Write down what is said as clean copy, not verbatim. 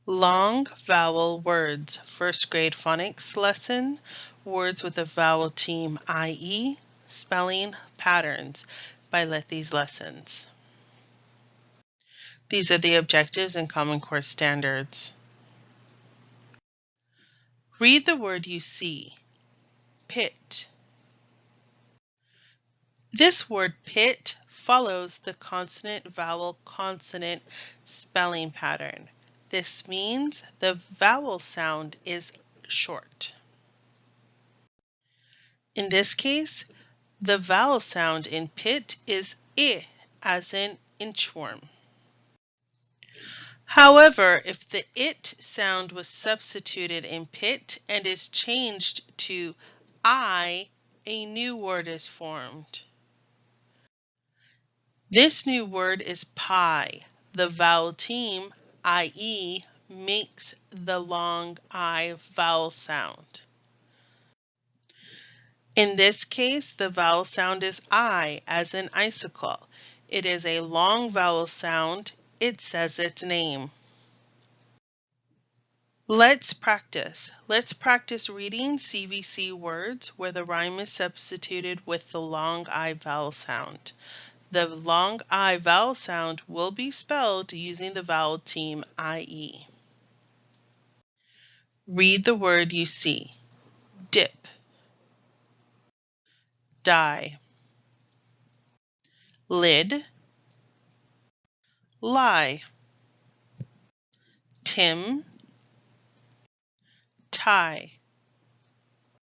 Long vowel words, first grade phonics lesson, words with a vowel team, i.e., spelling patterns by Let These Lessons. These are the objectives and Common Core standards. Read the word you see. Pit. This word pit follows the consonant-vowel-consonant spelling pattern. This means the vowel sound is short. In this case, the vowel sound in pit is I, as in inchworm. However, if the it sound was substituted in pit and is changed to I, a new word is formed. This new word is pie. The vowel team, i.e., makes the long I vowel sound. In this case, the vowel sound is I, as in icicle. It is a long vowel sound. It says its name. Let's practice. Let's practice reading CVC words where the rime is substituted with the long I vowel sound. The long I vowel sound will be spelled using the vowel team IE. Read the word you see. Dip, die, lid, lie, Tim, tie,